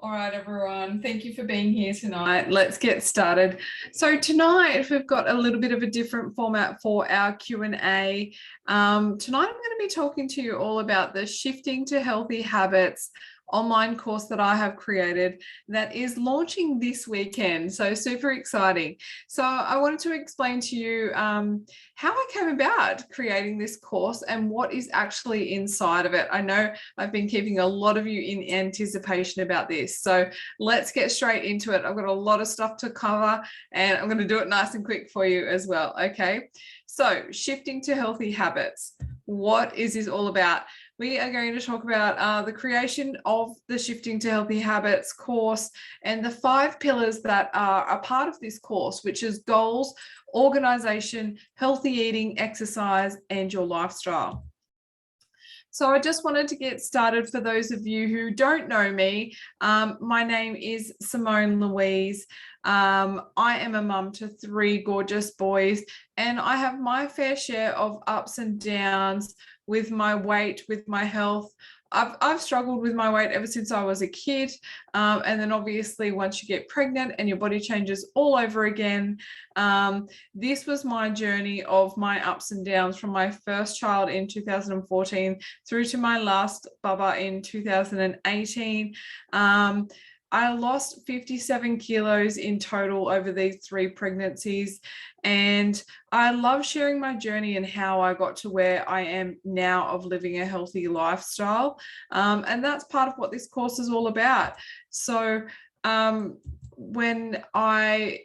All right, everyone. Thank you for being here tonight. Let's get started. So tonight we've got a little bit of a different format for our Q&A. Tonight I'm going to be talking to you all about the Shifting to Healthy Habits online course that I have created that is launching this weekend. So super exciting. So I wanted to explain to you how I came about creating this course and what is actually inside of it. I know I've been keeping a lot of you in anticipation about this. So let's get straight into it. I've got a lot of stuff to cover and I'm going to do it nice and quick for you as well. Okay. So shifting to healthy habits. What is this all about? We are going to talk about the creation of the Shifting to Healthy Habits course and the 5 pillars that are a part of this course, which is goals, organization, healthy eating, exercise, and your lifestyle. So I just wanted to get started for those of you who don't know me. My name is Simone Louise. I am a mum to 3 gorgeous boys, and I have my fair share of ups and downs with my weight, with my health. I've struggled with my weight ever since I was a kid. And then obviously once you get pregnant and your body changes all over again, this was my journey of my ups and downs from my first child in 2014 through to my last Bubba in 2018. I lost 57 kilos in total over these 3 pregnancies. And I love sharing my journey and how I got to where I am now of living a healthy lifestyle. And that's part of what this course is all about. So when I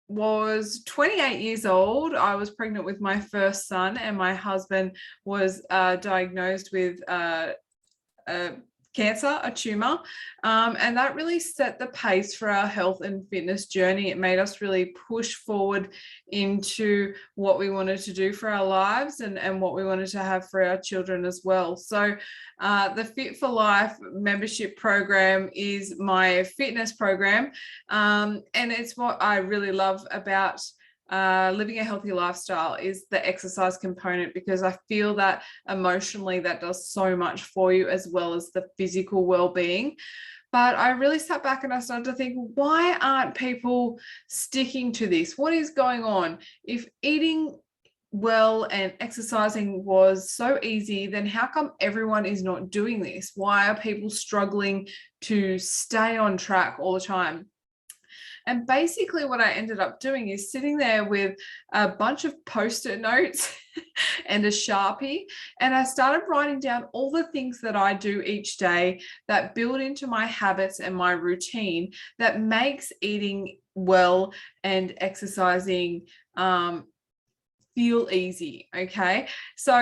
was 28 years old, I was pregnant with my first son, and my husband was diagnosed with cancer, a tumor, and that really set the pace for our health and fitness journey. It made us really push forward into what we wanted to do for our lives and what we wanted to have for our children as well. So the Fit for Life membership program is my fitness program, and it's what I really love about living a healthy lifestyle is the exercise component, because I feel that emotionally that does so much for you as well as the physical well-being. But I really sat back and I started to think, why aren't people sticking to this? What is going on? If eating well and exercising was so easy, then how come everyone is not doing this? Why are people struggling to stay on track all the time? And basically what I ended up doing is sitting there with a bunch of Post-it notes and a Sharpie, and I started writing down all the things that I do each day that build into my habits and my routine that makes eating well and exercising feel easy. Okay, so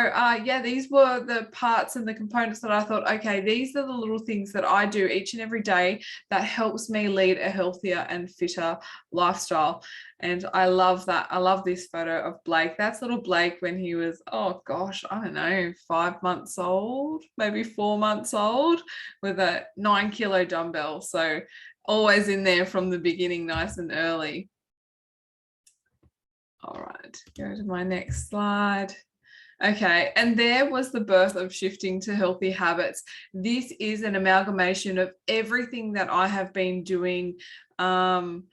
yeah, these were the parts and the components that I thought, okay, these are the little things that I do each and every day that helps me lead a healthier and fitter lifestyle. And I love that. I love this photo of Blake. That's little Blake when he was, oh gosh, I don't know, 5 months old, maybe 4 months old, with a 9-kilo dumbbell. So always in there from the beginning, nice and early. All right, go to my next slide. Okay, and there was the birth of Shifting to Healthy Habits. This is an amalgamation of everything that I have been doing, not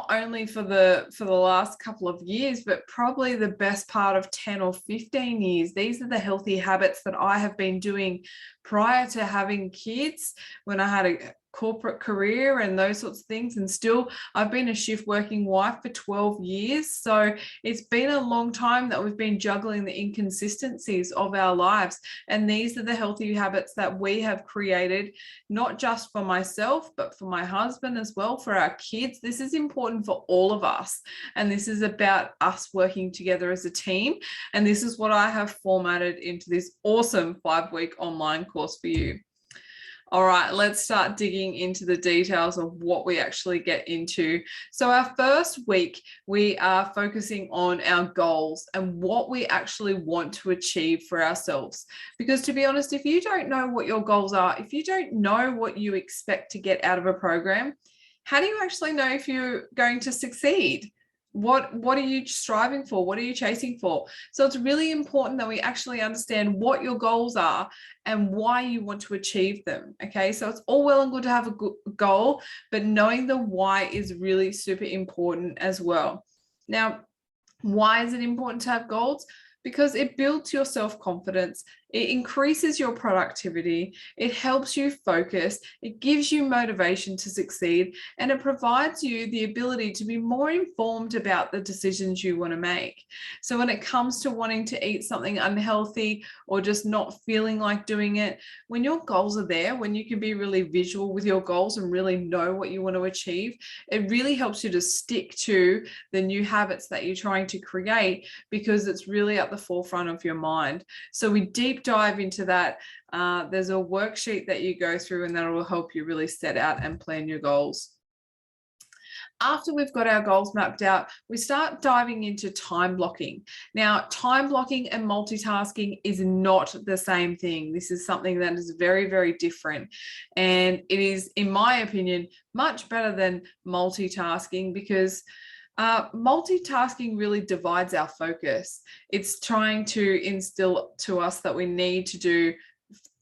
only for the last couple of years, but probably the best part of 10 or 15 years. These are the healthy habits that I have been doing prior to having kids, when I had a corporate career and those sorts of things. And still, I've been a shift working wife for 12 years. So it's been a long time that we've been juggling the inconsistencies of our lives. And these are the healthy habits that we have created, not just for myself, but for my husband as well, for our kids. This is important for all of us. And this is about us working together as a team. And this is what I have formatted into this awesome 5-week online course for you. All right, let's start digging into the details of what we actually get into. So our first week, we are focusing on our goals and what we actually want to achieve for ourselves. Because to be honest, if you don't know what your goals are, if you don't know what you expect to get out of a program, how do you actually know if you're going to succeed? What are you striving for? What are you chasing for? So it's really important that we actually understand what your goals are and why you want to achieve them. Okay, so it's all well and good to have a good goal, but knowing the why is really super important as well. Now, why is it important to have goals? Because it builds your self-confidence, it increases your productivity, it helps you focus, it gives you motivation to succeed, and it provides you the ability to be more informed about the decisions you want to make. So when it comes to wanting to eat something unhealthy or just not feeling like doing it, when your goals are there, when you can be really visual with your goals and really know what you want to achieve, it really helps you to stick to the new habits that you're trying to create, because it's really at the forefront of your mind. So we deep dive into that. There's a worksheet that you go through, and that will help you really set out and plan your goals. After we've got our goals mapped out, we start diving into time blocking. Now, time blocking and multitasking is not the same thing. This is something that is very, very different. And it is, in my opinion, much better than multitasking, because multitasking really divides our focus. It's trying to instill to us that we need to do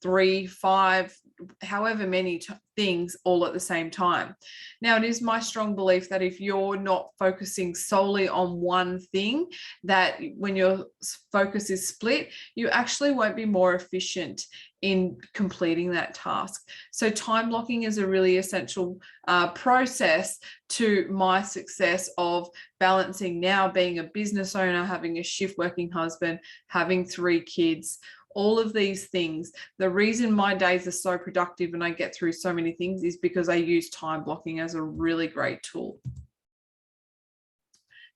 3, 5, however many things all at the same time. Now, it is my strong belief that if you're not focusing solely on one thing, that when your focus is split, you actually won't be more efficient in completing that task. So time blocking is a really essential process to my success of balancing now being a business owner, having a shift working husband, having 3 kids, all of these things. The reason my days are so productive and I get through so many things is because I use time blocking as a really great tool.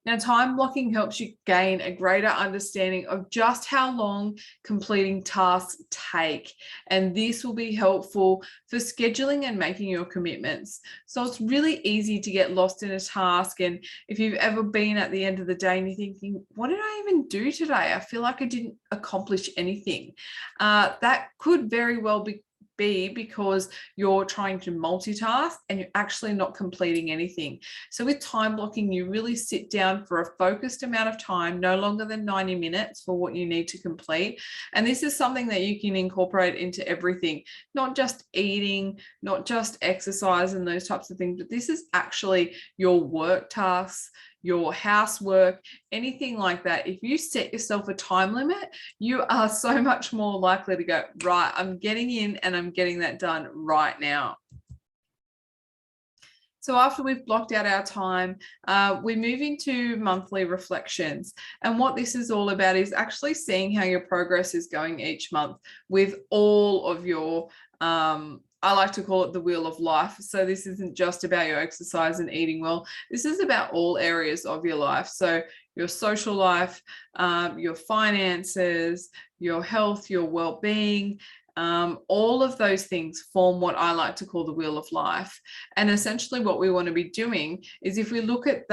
Now, time blocking helps you gain a greater understanding of just how long completing tasks take, and this will be helpful for scheduling and making your commitments. So it's really easy to get lost in a task, and if you've ever been at the end of the day and you're thinking, what did I even do today? I feel like I didn't accomplish anything. That could very well be because you're trying to multitask and you're actually not completing anything. So with time blocking, you really sit down for a focused amount of time, no longer than 90 minutes for what you need to complete. And this is something that you can incorporate into everything, not just eating, not just exercise and those types of things, but this is actually your work tasks, your housework, anything like that. If you set yourself a time limit, you are so much more likely to go, right, I'm getting in and I'm getting that done right now. So after we've blocked out our time, we move into monthly reflections. And what this is all about is actually seeing how your progress is going each month with all of your I like to call it the wheel of life. So this isn't just about your exercise and eating well. This is about all areas of your life. So your social life, your finances, your health, your well-being, all of those things form what I like to call the wheel of life. And essentially what we want to be doing is, if we look at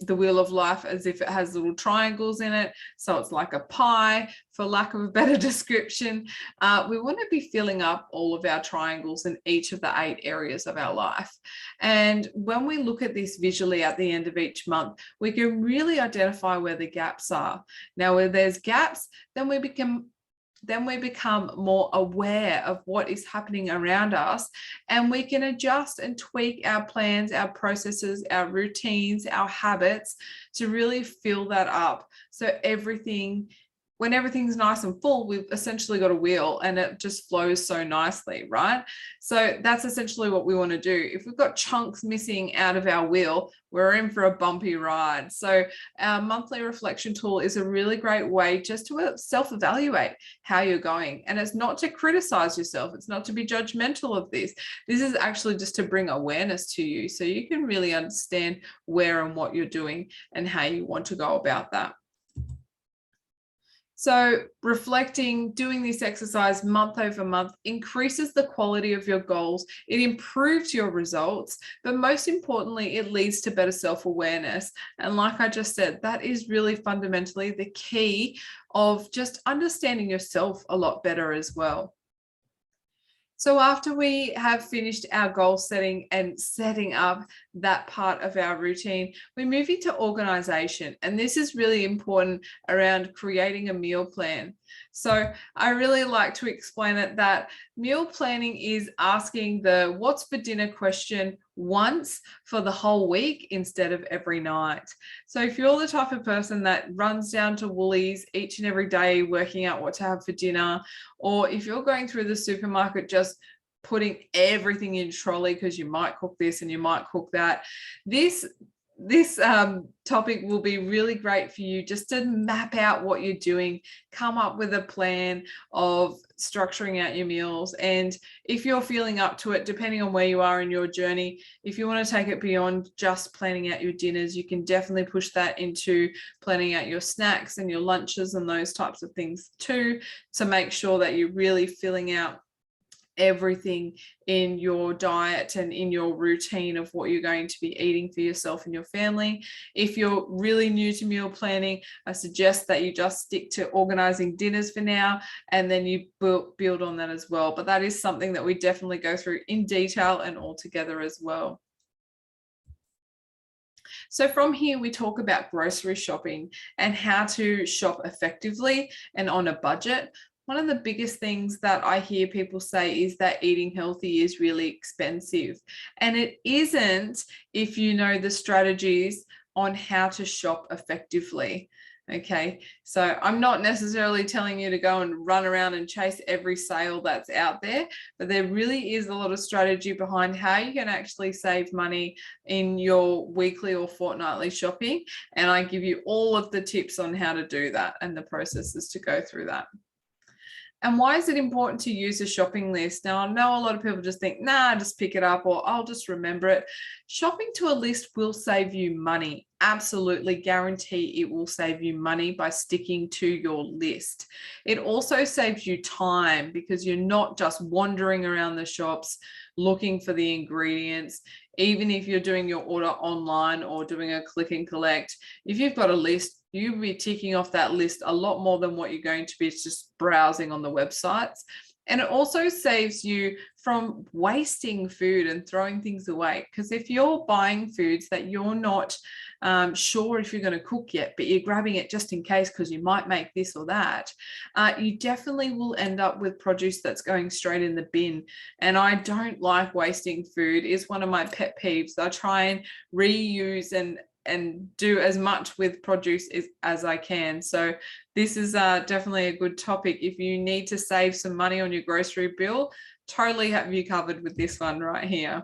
the wheel of life as if it has little triangles in it, so it's like a pie, for lack of a better description, we want to be filling up all of our triangles in each of the 8 areas of our life. And when we look at this visually at the end of each month, we can really identify where the gaps are. Now, where there's gaps, then we become more aware of what is happening around us, and we can adjust and tweak our plans, our processes, our routines, our habits to really fill that up. So when everything's nice and full, we've essentially got a wheel and it just flows so nicely, right? So that's essentially what we want to do. If we've got chunks missing out of our wheel, we're in for a bumpy ride. So our monthly reflection tool is a really great way just to self-evaluate how you're going. And it's not to criticize yourself. It's not to be judgmental of this. This is actually just to bring awareness to you so you can really understand where and what you're doing and how you want to go about that. So reflecting, doing this exercise month over month increases the quality of your goals. It improves your results, but most importantly, it leads to better self-awareness. And like I just said, that is really fundamentally the key of just understanding yourself a lot better as well. So after we have finished our goal setting and setting up that part of our routine, we move into organization. And this is really important around creating a meal plan. So I really like to explain it that meal planning is asking the what's for dinner question once for the whole week instead of every night. So if you're the type of person that runs down to Woolies each and every day working out what to have for dinner, or if you're going through the supermarket just putting everything in trolley because you might cook this and you might cook that, this topic will be really great for you just to map out what you're doing, come up with a plan of structuring out your meals. And if you're feeling up to it, depending on where you are in your journey, if you want to take it beyond just planning out your dinners, you can definitely push that into planning out your snacks and your lunches and those types of things too, to make sure that you're really filling out everything in your diet and in your routine of what you're going to be eating for yourself and your family. If you're really new to meal planning, I suggest that you just stick to organizing dinners for now, and then you build on that as well. But that is something that we definitely go through in detail and all together as well. So from here, we talk about grocery shopping and how to shop effectively and on a budget. One of the biggest things that I hear people say is that eating healthy is really expensive. And it isn't if you know the strategies on how to shop effectively. Okay, so I'm not necessarily telling you to go and run around and chase every sale that's out there, but there really is a lot of strategy behind how you can actually save money in your weekly or fortnightly shopping. And I give you all of the tips on how to do that and the processes to go through that. And why is it important to use a shopping list? Now, I know a lot of people just think, nah, just pick it up or I'll just remember it. Shopping to a list will save you money. Absolutely guarantee it will save you money by sticking to your list. It also saves you time because you're not just wandering around the shops looking for the ingredients. Even if you're doing your order online or doing a click and collect, if you've got a list, you'll be ticking off that list a lot more than what you're going to be just browsing on the websites. And it also saves you from wasting food and throwing things away. Because if you're buying foods that you're not sure if you're going to cook yet, but you're grabbing it just in case because you might make this or that, you definitely will end up with produce that's going straight in the bin. And I don't like wasting food. It's one of my pet peeves. I try and reuse and do as much with produce as I can. So this is definitely a good topic. If you need to save some money on your grocery bill, totally have you covered with this one right here.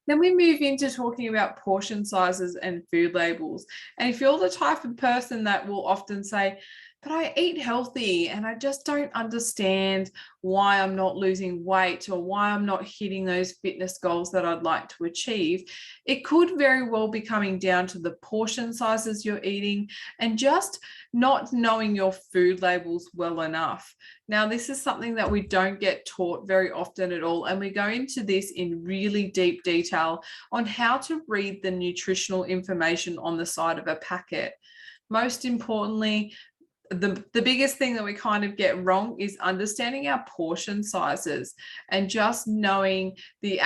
Then we move into talking about portion sizes and food labels. And if you're the type of person that will often say, but I eat healthy and I just don't understand why I'm not losing weight or why I'm not hitting those fitness goals that I'd like to achieve, it could very well be coming down to the portion sizes you're eating and just not knowing your food labels well enough. Now, this is something that we don't get taught very often at all, and we go into this in really deep detail on how to read the nutritional information on the side of a packet. Most importantly, the biggest thing that we kind of get wrong is understanding our portion sizes and just knowing the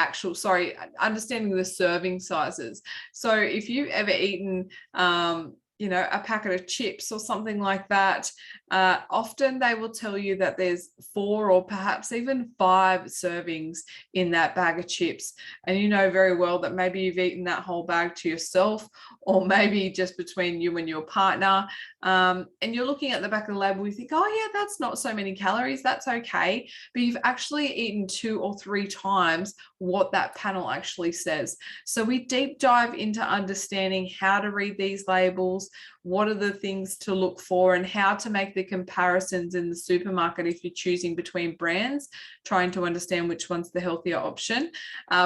understanding the serving sizes. So if you've ever eaten, a packet of chips or something like that, often they will tell you that there's 4 or perhaps even 5 servings in that bag of chips. And you know very well that maybe you've eaten that whole bag to yourself, or maybe just between you and your partner. And you're looking at the back of the label, you think, oh yeah, that's not so many calories, that's okay. But you've actually eaten 2 or 3 times what that panel actually says. So we deep dive into understanding how to read these labels, what are the things to look for, and how to make the comparisons in the supermarket if you're choosing between brands, trying to understand which one's the healthier option.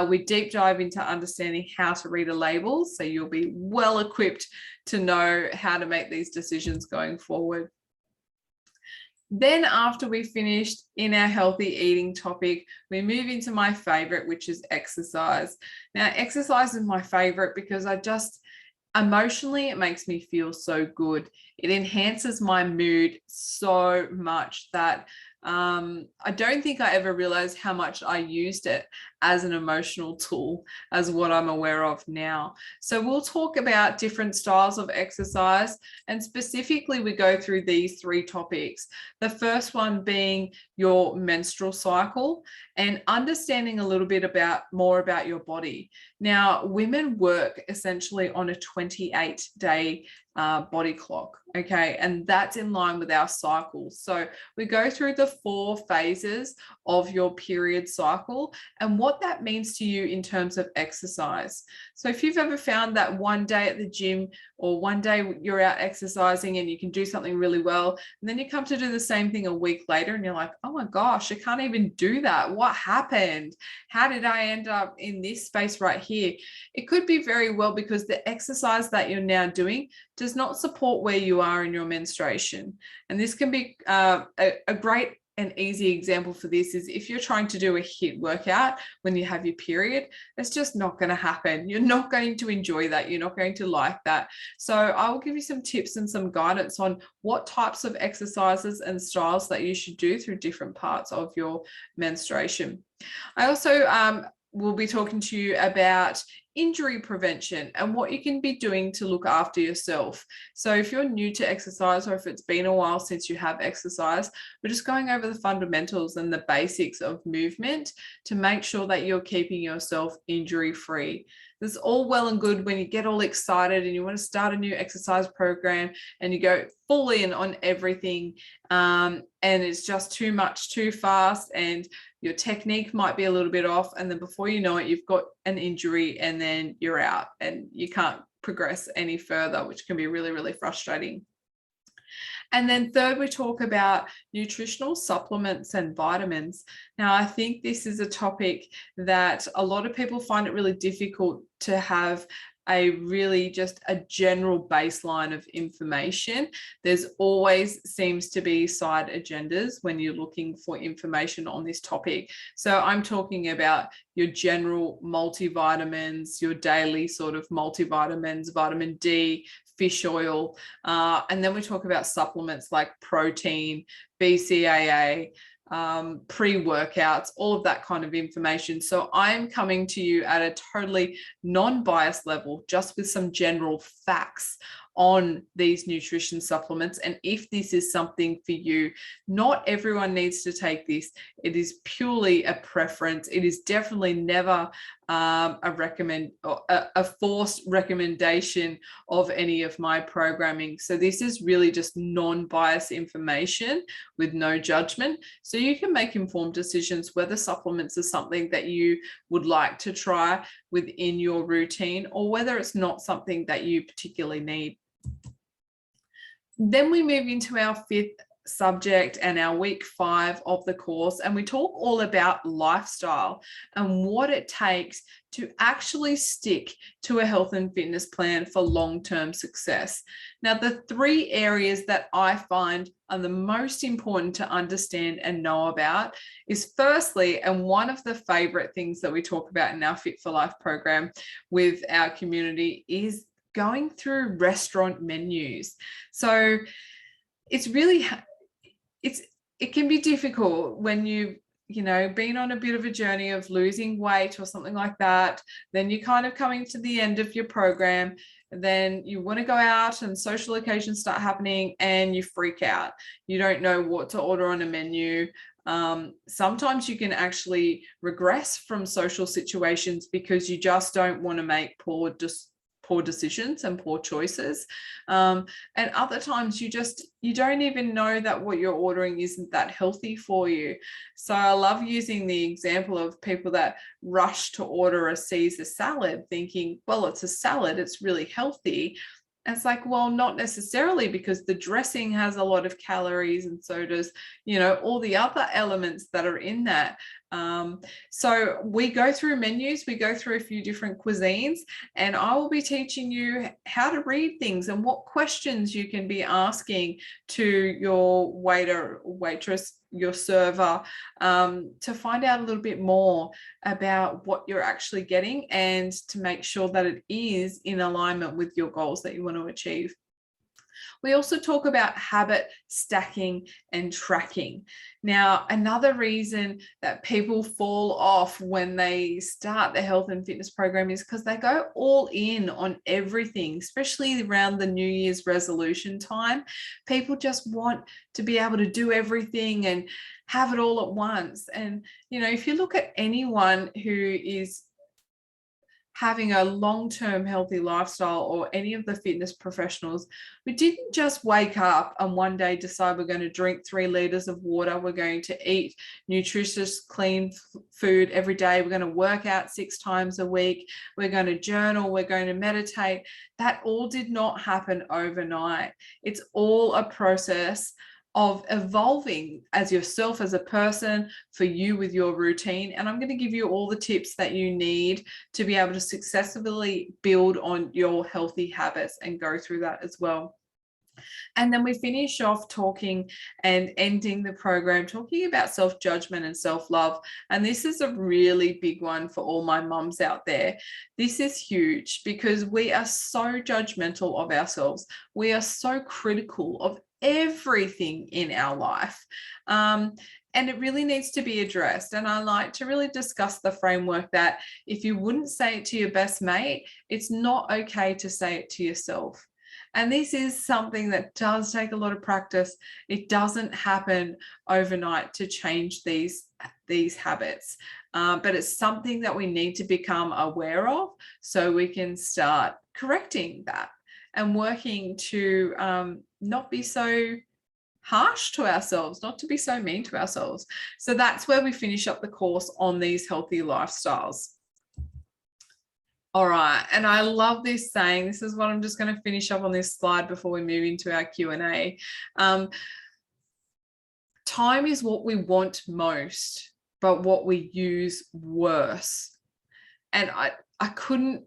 We deep dive into understanding how to read a label, so you'll be well equipped to know how to make these decisions going forward. Then after we finished in our healthy eating topic, we move into my favorite, which is exercise. Now, exercise is my favorite because emotionally, it makes me feel so good. It enhances my mood so much that I don't think I ever realized how much I used it as an emotional tool, as what I'm aware of now. So we'll talk about different styles of exercise, and specifically we go through these 3 topics. The first one being your menstrual cycle and understanding a little bit more about your body. Now, women work essentially on a 28-day body clock, okay, and that's in line with our cycles. So we go through the 4 phases of your period cycle and what that means to you in terms of exercise. So if you've ever found that one day at the gym or one day you're out exercising and you can do something really well, and then you come to do the same thing a week later and you're like, oh my gosh, I can't even do that. What happened? How did I end up in this space right here? It could be very well because the exercise that you're now doing does not support where you are in your menstruation. And this can be a great and easy example for this is if you're trying to do a HIIT workout when you have your period, it's just not going to happen. You're not going to enjoy that. You're not going to like that. So I will give you some tips and some guidance on what types of exercises and styles that you should do through different parts of your menstruation. I also will be talking to you about injury prevention and what you can be doing to look after yourself. So if you're new to exercise or if it's been a while since you have exercised, we're just going over the fundamentals and the basics of movement to make sure that you're keeping yourself injury free. This is all well and good when you get all excited and you want to start a new exercise program and you go full in on everything, and it's just too much too fast and your technique might be a little bit off, and then before you know it, you've got an injury and then you're out and you can't progress any further, which can be really, really frustrating. And then third, we talk about nutritional supplements and vitamins. Now, I think this is a topic that a lot of people find it really difficult to have a really just a general baseline of information. There's always seems to be side agendas when you're looking for information on this topic. So I'm talking about your general multivitamins, your daily sort of multivitamins, vitamin D, fish oil, and then we talk about supplements like protein, BCAA, pre-workouts, all of that kind of information. So I'm coming to you at a totally non-biased level, just with some general facts on these nutrition supplements. And if this is something for you, not everyone needs to take this. It is purely a preference. It is definitely never a forced recommendation of any of my programming. So this is really just non-biased information with no judgment. So you can make informed decisions whether supplements are something that you would like to try within your routine or whether it's not something that you particularly need. Then we move into our 5th subject and our week 5 of the course, and we talk all about lifestyle and what it takes to actually stick to a health and fitness plan for long-term success. Now, the 3 areas that I find are the most important to understand and know about is firstly, and one of the favorite things that we talk about in our Fit for Life program with our community is going through restaurant menus. So it's really, it can be difficult when you've been on a bit of a journey of losing weight or something like that. Then you're kind of coming to the end of your program. Then you want to go out and social occasions start happening and you freak out. You don't know what to order on a menu. Sometimes you can actually regress from social situations because you just don't want to make poor decisions and poor choices, and other times you don't even know that what you're ordering isn't that healthy for you. So I love using the example of people that rush to order a Caesar salad thinking, well, it's a salad, it's really healthy. And it's like, well, not necessarily, because the dressing has a lot of calories and so does, all the other elements that are in that. So we go through menus, we go through a few different cuisines, and I will be teaching you how to read things and what questions you can be asking to your waiter, waitress, your server, to find out a little bit more about what you're actually getting and to make sure that it is in alignment with your goals that you want to achieve. We also talk about habit stacking and tracking. Now, another reason that people fall off when they start the health and fitness program is because they go all in on everything, especially around the New Year's resolution time. People just want to be able to do everything and have it all at once. And, you know, if you look at anyone who is having a long-term healthy lifestyle, or any of the fitness professionals, we didn't just wake up and one day decide we're going to drink 3 liters of water, we're going to eat nutritious, clean food every day, we're going to work out 6 times a week, we're going to journal, we're going to meditate. That all did not happen overnight. It's all a process of evolving as yourself as a person, for you with your routine. And I'm going to give you all the tips that you need to be able to successfully build on your healthy habits and go through that as well. And then we finish off talking and ending the program talking about self-judgment and self-love. And this is a really big one for all my mums out there. This is huge because we are so judgmental of ourselves. We are so critical of everything in our life. And it really needs to be addressed. And I like to really discuss the framework that if you wouldn't say it to your best mate, it's not okay to say it to yourself. And this is something that does take a lot of practice. It doesn't happen overnight to change these habits, but it's something that we need to become aware of so we can start correcting that and working to not be so harsh to ourselves, not to be so mean to ourselves. So that's where we finish up the course on these healthy lifestyles. All right, and I love this saying. This is what I'm just going to finish up on this slide before we move into our Q&A. Time is what we want most, but what we use worse. And I couldn't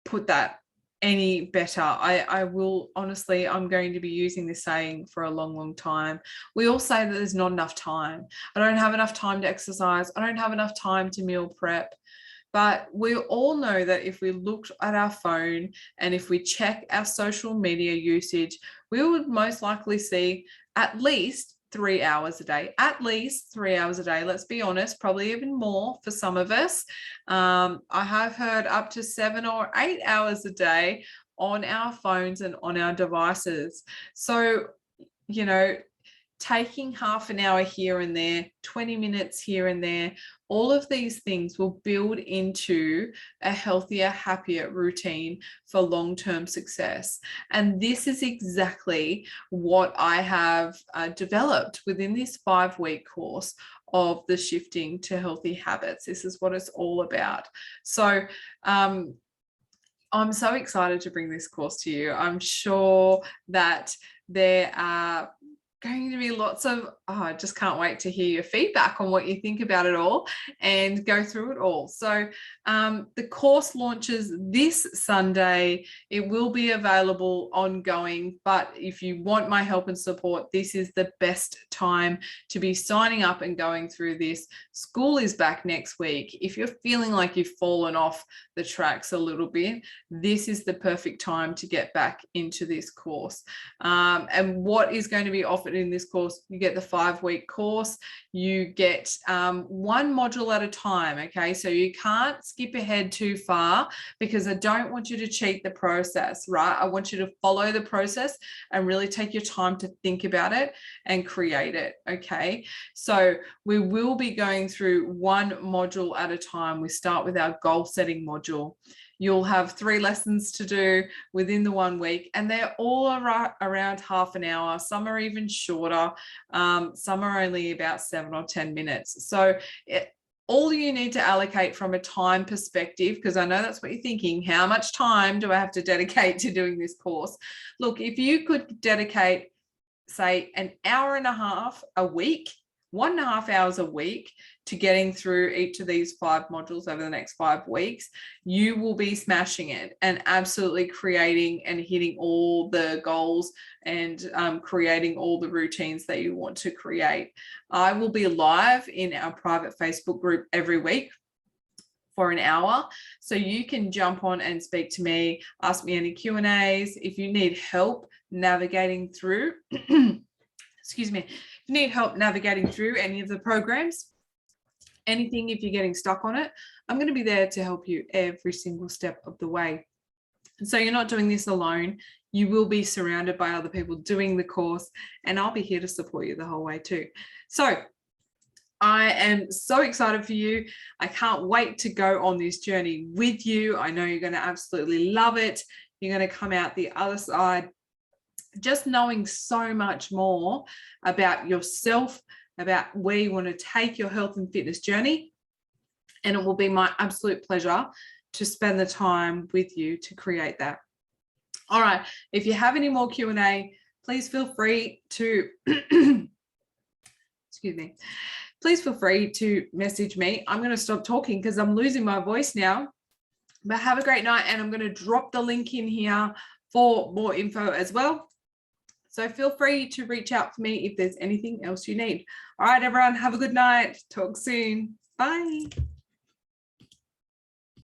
put that any better. I will honestly, I'm going to be using this saying for a long, long time. We all say that there's not enough time. I don't have enough time to exercise. I don't have enough time to meal prep. But we all know that if we looked at our phone and if we check our social media usage, we would most likely see at least 3 hours a day, at least 3 hours a day. Let's be honest, probably even more for some of us. I have heard up to 7 or 8 hours a day on our phones and on our devices. So, you know, taking half an hour here and there, 20 minutes here and there, all of these things will build into a healthier, happier routine for long-term success. And this is exactly what I have developed within this 5-week course of the Shifting to Healthy Habits. This is what it's all about. So I'm so excited to bring this course to you. I'm sure that there are going to be lots of, I just can't wait to hear your feedback on what you think about it all and go through it all. So the course launches this Sunday. It will be available ongoing, but if you want my help and support, this is the best time to be signing up and going through this. School is back next week. If you're feeling like you've fallen off the tracks a little bit, this is the perfect time to get back into this course. And what is going to be offered in this course, you get the 5-week course, you get 1 module at a time. Okay, so you can't skip ahead too far because I don't want you to cheat the process, right? I want you to follow the process and really take your time to think about it and create it. Okay, so we will be going through 1 module at a time. We start with our goal setting module. You'll have 3 lessons to do within the 1 week, and they're all around half an hour. Some are even shorter. Some are only about 7 or 10 minutes. So all you need to allocate from a time perspective, because I know that's what you're thinking, how much time do I have to dedicate to doing this course? Look, if you could dedicate, say, an hour and a half a week, 1.5 hours a week to getting through each of these 5 modules over the next 5 weeks, you will be smashing it and absolutely creating and hitting all the goals and creating all the routines that you want to create. I will be live in our private Facebook group every week for an hour. So you can jump on and speak to me, ask me any Q&As. If you need help navigating through, excuse me, if you need help navigating through any of the programs, anything, if you're getting stuck on it, I'm going to be there to help you every single step of the way. And so you're not doing this alone. You will be surrounded by other people doing the course, and I'll be here to support you the whole way too. So I am so excited for you. I can't wait to go on this journey with you. I know you're going to absolutely love it. You're going to come out the other side just knowing so much more about yourself, about where you want to take your health and fitness journey. And it will be my absolute pleasure to spend the time with you to create that. All right. If you have any more Q&A, please feel free to, excuse me, please feel free to message me. I'm going to stop talking because I'm losing my voice now. But have a great night, and I'm going to drop the link in here for more info as well. So feel free to reach out to me if there's anything else you need. All right, everyone, have a good night. Talk soon. Bye.